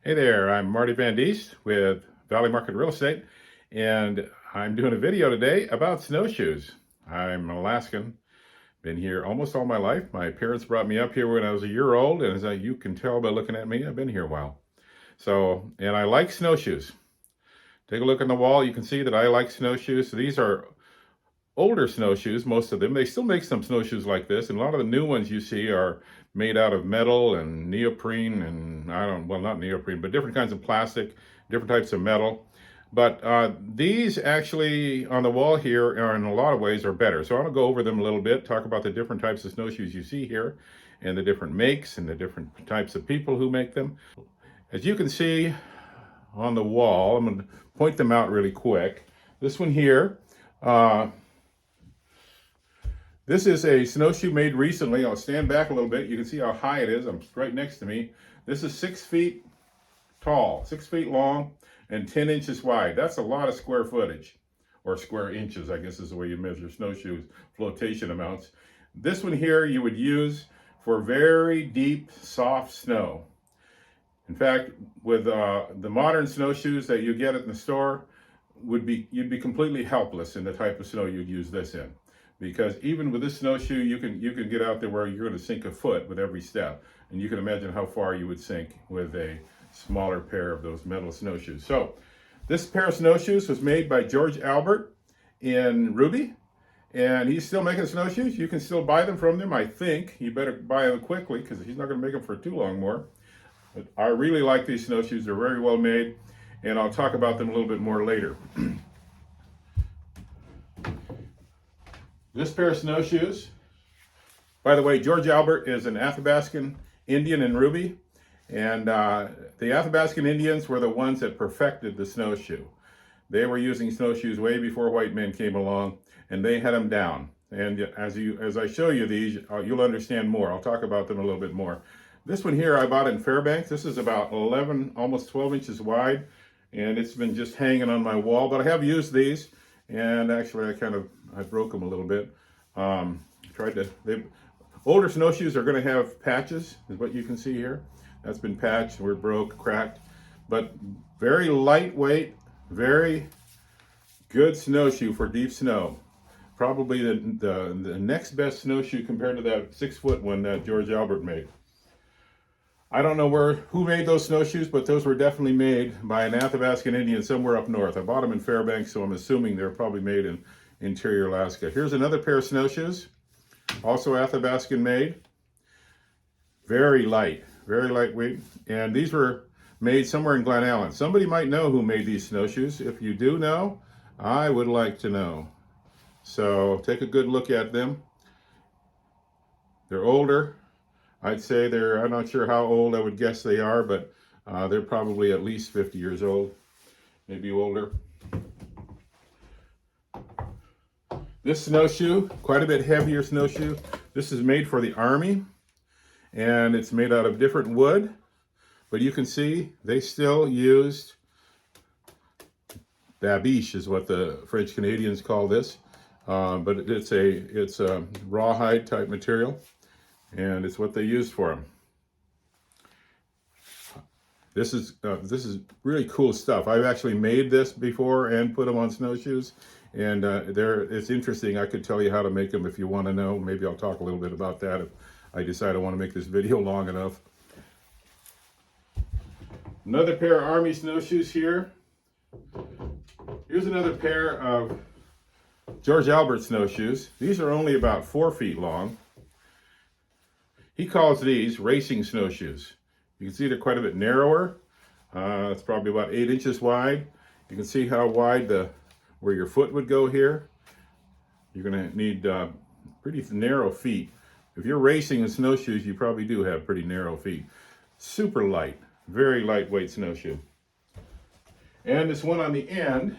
Hey there, I'm Marty Van Diest with Valley Market Real Estate, and I'm doing a video today about snowshoes. I'm an Alaskan, been here almost all my life. My parents brought me up here when I was a year old, and as you can tell by looking at me, I've been here a while. And I like snowshoes. Take a look on the wall, you can see that I like snowshoes. So these are older snowshoes, most of them. They still make some snowshoes like this, and a lot of the new ones you see are made out of metal and neoprene and well, not neoprene, but different kinds of plastic, different types of metal. But these actually on the wall here are in a lot of ways are better. So I'm gonna go over them a little bit, talk about the different types of snowshoes you see here and the different makes and the different types of people who make them. As you can see on the wall, I'm gonna point them out really quick. This one here, this is a snowshoe made recently. I'll stand back a little bit. You can see how high it is. I'm right next to me. This is 6 feet tall, 6 feet long, and 10 inches wide. That's a lot of square footage, or square inches, I guess is the way you measure snowshoes, flotation amounts. This one here you would use for very deep, soft snow. In fact, with the modern snowshoes that you get at the store, you'd be completely helpless in the type of snow you'd use this in. Because even with this snowshoe, you can get out there where you're going to sink a foot with every step. And you can imagine how far you would sink with a smaller pair of those metal snowshoes. So this pair of snowshoes was made by George Albert in Ruby. And he's still making snowshoes. You can still buy them from them, I think. You better buy them quickly because he's not going to make them for too long more. But I really like these snowshoes. They're very well made. And I'll talk about them a little bit more later. This pair of snowshoes, by the way, George Albert is an Athabaskan Indian in Ruby, and the Athabaskan Indians were the ones that perfected the snowshoe. They were using snowshoes way before white men came along, and they had them down. And as I show you these, you'll understand more. I'll talk about them a little bit more. This one here I bought in Fairbanks. This is about 11, almost 12 inches wide, and it's been just hanging on my wall, but I have used these. And actually, I broke them a little bit. Older snowshoes are going to have patches, is what you can see here. That's been patched, or broke, cracked. But very lightweight, very good snowshoe for deep snow. Probably the next best snowshoe compared to that 6-foot one that George Albert made. I don't know who made those snowshoes, but those were definitely made by an Athabaskan Indian somewhere up north. I bought them in Fairbanks, so I'm assuming they're probably made in interior Alaska. Here's another pair of snowshoes, also Athabaskan made. Very light, very lightweight. And these were made somewhere in Glen Allen. Somebody might know who made these snowshoes. If you do know, I would like to know. So take a good look at them. They're older. I'd say I'm not sure how old I would guess they are, but they're probably at least 50 years old, maybe older. This snowshoe, quite a bit heavier snowshoe. This is made for the Army, and it's made out of different wood, but you can see they still used babiche is what the French Canadians call this, but it's a rawhide type material. And it's what they used for them. This is really cool stuff. I've actually made this before and put them on snowshoes, and it's interesting. I could tell you how to make them if you want to know. Maybe I'll talk a little bit about that if I decide I want to make this video long enough. Another pair of Army snowshoes here. Here's another pair of George Albert snowshoes. These are only about 4 feet long. He calls these racing snowshoes. You can see they're quite a bit narrower. It's probably about 8 inches wide. You can see how wide where your foot would go here. You're going to need pretty narrow feet. If you're racing in snowshoes, you probably do have pretty narrow feet. Super light, very lightweight snowshoe. And this one on the end,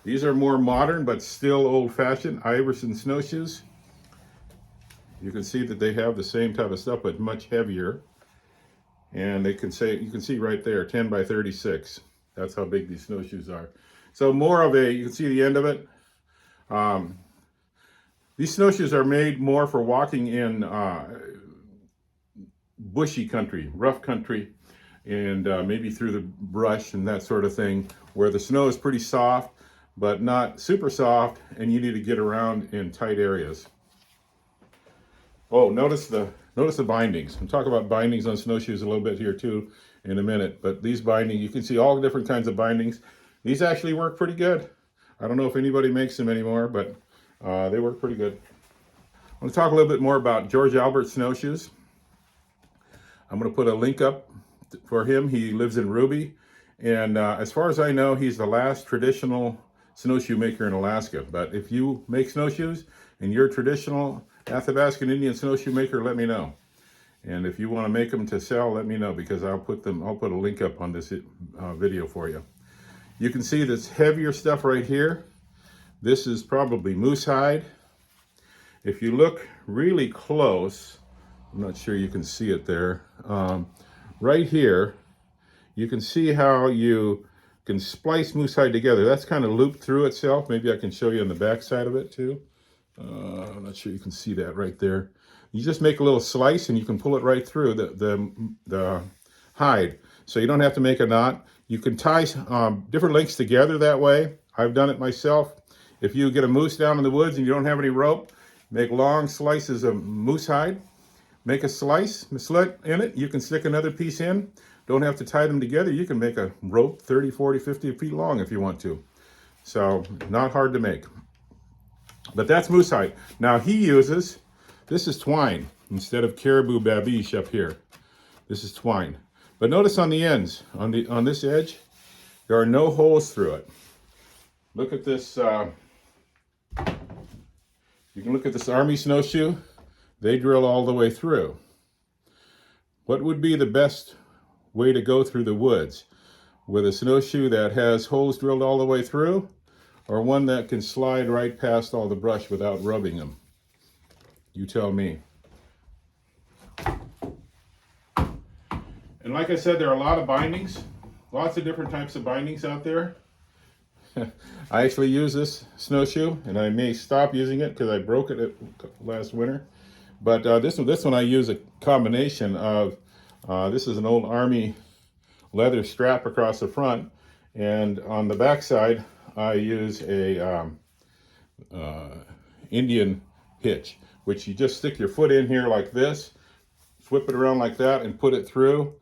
these are more modern but still old-fashioned Iverson snowshoes. You can see that they have the same type of stuff, but much heavier. And you can see right there, 10 by 36. That's how big these snowshoes are. So you can see the end of it. These snowshoes are made more for walking in bushy country, rough country, and maybe through the brush and that sort of thing, where the snow is pretty soft, but not super soft, and you need to get around in tight areas. Oh, notice the bindings. I'm talking about bindings on snowshoes a little bit here too in a minute, but these bindings, you can see all the different kinds of bindings. These actually work pretty good. I don't know if anybody makes them anymore, but they work pretty good. I want to talk a little bit more about George Albert snowshoes. I'm going to put a link up for him. He lives in Ruby, and as far as I know, he's the last traditional snowshoe maker in Alaska. But if you make snowshoes and you're a traditional Athabascan Indian snowshoe maker, let me know. And if you want to make them to sell, let me know, because I'll put a link up on this video for you. You can see this heavier stuff right here. This is probably moose hide. If you look really close, I'm not sure you can see it there. Right here, you can see how you can splice moose hide together. That's kind of looped through itself. Maybe I can show you on the back side of it too. I'm not sure you can see that right there. You just make a little slice and you can pull it right through the hide. So you don't have to make a knot. You can tie different lengths together that way. I've done it myself. If you get a moose down in the woods and you don't have any rope, make long slices of moose hide. Make a slit in it. You can stick another piece in. Don't have to tie them together. You can make a rope 30, 40, 50 feet long if you want to. So not hard to make. But that's moose hide. Now he uses, this is twine instead of caribou babiche up here. This is twine. But notice on the ends, on this edge, there are no holes through it. Look at this. You can look at this army snowshoe. They drill all the way through. What would be the best way to go through the woods? With a snowshoe that has holes drilled all the way through, or one that can slide right past all the brush without rubbing them? You tell me. And like I said, there are a lot of bindings, lots of different types of bindings out there. I actually use this snowshoe, and I may stop using it because I broke it last winter. But this one I use a combination of, this is an old Army leather strap across the front, and on the back side I use a Indian hitch, which you just stick your foot in here like this, whip it around like that, and put it through,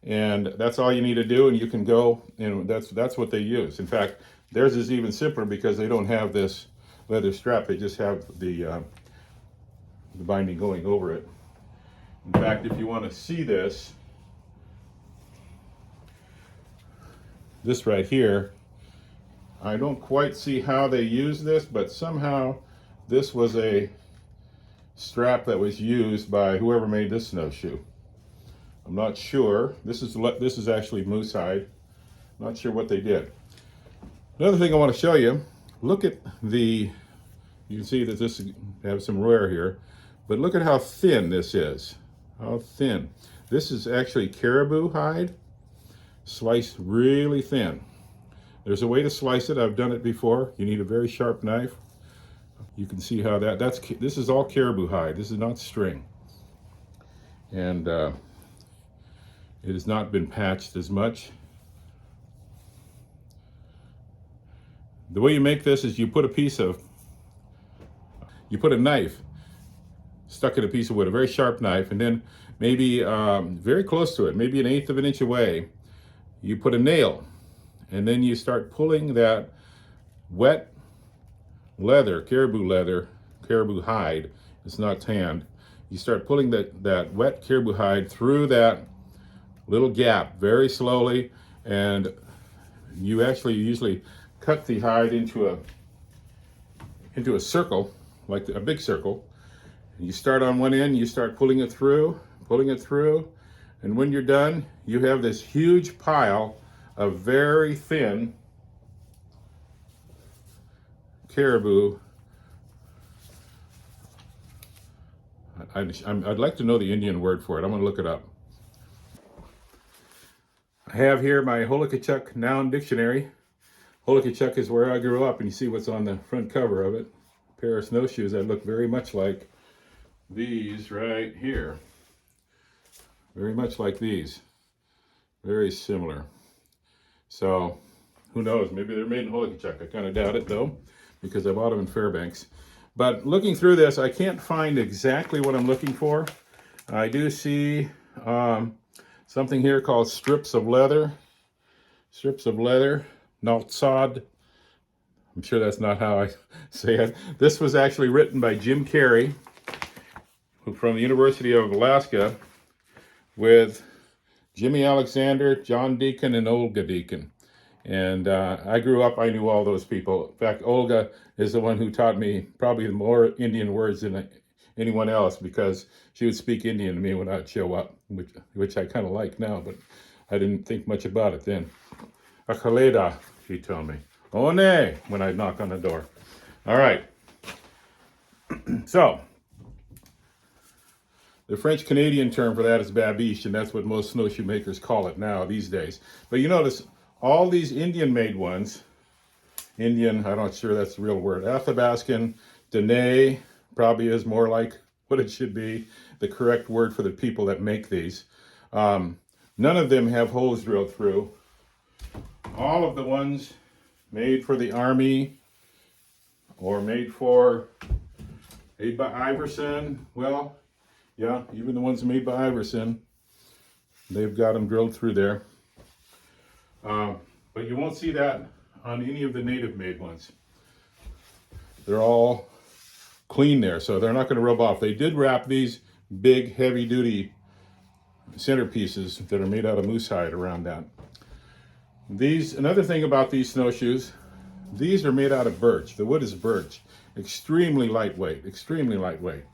and that's all you need to do, and you can go, and that's what they use. In fact, theirs is even simpler because they don't have this leather strap. They just have the binding going over it. In fact, if you want to see this right here, I don't quite see how they use this, but somehow this was a strap that was used by whoever made this snowshoe. I'm not sure. This is actually moose hide. Not sure what they did. Another thing I want to show you, look at you can see that this has some wear here, but look at how thin this is. How thin. This is actually caribou hide, sliced really thin. There's a way to slice it. I've done it before. You need a very sharp knife. You can see how this is all caribou hide. This is not string. And it has not been patched as much. The way you make this is you put a knife stuck in a piece of wood, a very sharp knife, and then maybe very close to it, maybe 1/8 of an inch away, you put a nail, and then you start pulling that wet leather, caribou hide, it's not tanned, you start pulling that wet caribou hide through that little gap very slowly, and you usually cut the hide into a circle, like a big circle. You start on one end, you start pulling it through, and when you're done, you have this huge pile of very thin caribou. I'd like to know the Indian word for it. I'm going to look it up. I have here my Holokachuk noun dictionary. Holokachuk is where I grew up, and you see what's on the front cover of it. A pair of snowshoes that look very much like these right here. very much like these. Very similar. So, who knows? Maybe they're made in Holikachuk. I kind of doubt it, though, because I bought them in Fairbanks. But looking through this, I can't find exactly what I'm looking for. I do see something here called strips of leather. Strips of leather, naltsad. I'm sure that's not how I say it. This was actually written by Jim Carey from the University of Alaska with Jimmy Alexander, John Deacon, and Olga Deacon. And I grew up, I knew all those people. In fact, Olga is the one who taught me probably more Indian words than anyone else, because she would speak Indian to me when I'd show up, which I kind of like now, but I didn't think much about it then. Akaleda, she told me. One, when I'd knock on the door. All right. So, the French-Canadian term for that is babiche, and that's what most snowshoe makers call it now these days. But you notice all these Indian-made ones, Indian, I'm not sure that's the real word, Athabaskan, Dene, probably is more like what it should be, the correct word for the people that make these. None of them have holes drilled through. All of the ones made for the Army or made by Iverson, well, yeah, even the ones made by Iverson, they've got them drilled through there. But you won't see that on any of the native made ones. They're all clean there, so they're not going to rub off. They did wrap these big, heavy-duty centerpieces that are made out of moose hide around that. Another thing about these snowshoes, these are made out of birch. The wood is birch. Extremely lightweight, extremely lightweight.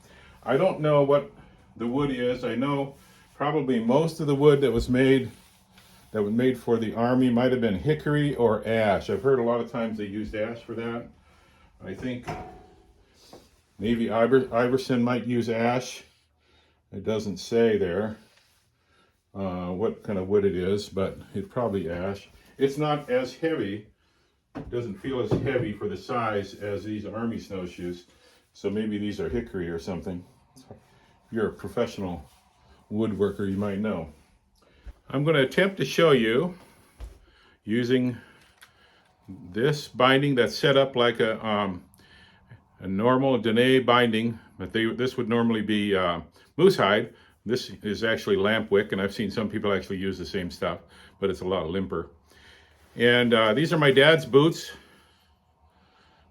I don't know what the wood is. I know probably most of the wood that was made for the Army might have been hickory or ash. I've heard a lot of times they used ash for that. I think Navy Iverson might use ash. It doesn't say there what kind of wood it is, but it's probably ash. It's not as heavy. It doesn't feel as heavy for the size as these Army snowshoes. So maybe these are hickory or something. If you're a professional woodworker, you might know. I'm going to attempt to show you using this binding that's set up like a normal Dene binding, but this would normally be moose hide. This is actually lamp wick, and I've seen some people actually use the same stuff, but it's a lot limper. And these are my dad's boots.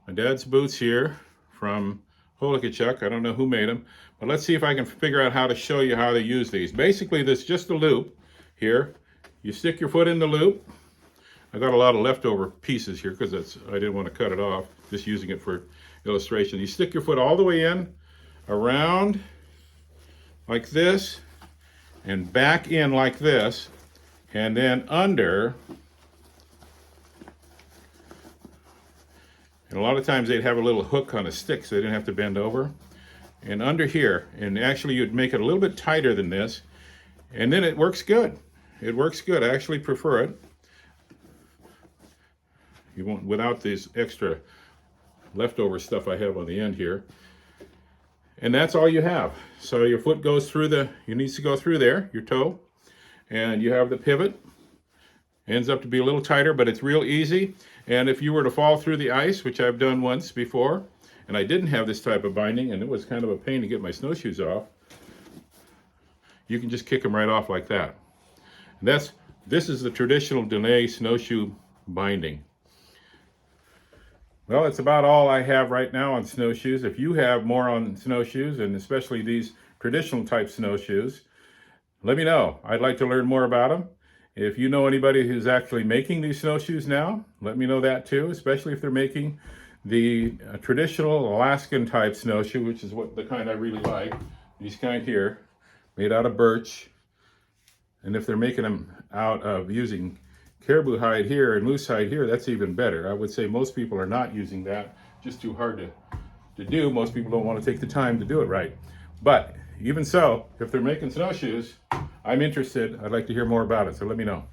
My dad's boots here from Holikachuk. I don't know who made them, but let's see if I can figure out how to show you how to use these. Basically, there's just a loop here. You stick your foot in the loop. I got a lot of leftover pieces here because I didn't want to cut it off, just using it for illustration. You stick your foot all the way in, around like this, and back in like this, and then under. And a lot of times they'd have a little hook on a stick so they didn't have to bend over. And under here, and actually you'd make it a little bit tighter than this, and then it works good. It works good. I actually prefer it. You won't, without this extra leftover stuff I have on the end here. And that's all you have. So your foot goes through you needs to go through there, your toe, and you have the pivot. Ends up to be a little tighter, but it's real easy. And if you were to fall through the ice, which I've done once before, and I didn't have this type of binding, and it was kind of a pain to get my snowshoes off, you can just kick them right off like that. And this is the traditional Dene snowshoe binding. Well, it's about all I have right now on snowshoes. If you have more on snowshoes, and especially these traditional type snowshoes, let me know. I'd like to learn more about them. If you know anybody who's actually making these snowshoes now, let me know that too, especially if they're making the traditional Alaskan type snowshoe, which is the kind I really like. These kind here, made out of birch. And if they're making them out of using caribou hide here and moose hide here, that's even better. I would say most people are not using that, just too hard to do. Most people don't want to take the time to do it right. But even so, if they're making snowshoes, I'm interested. I'd like to hear more about it, so let me know.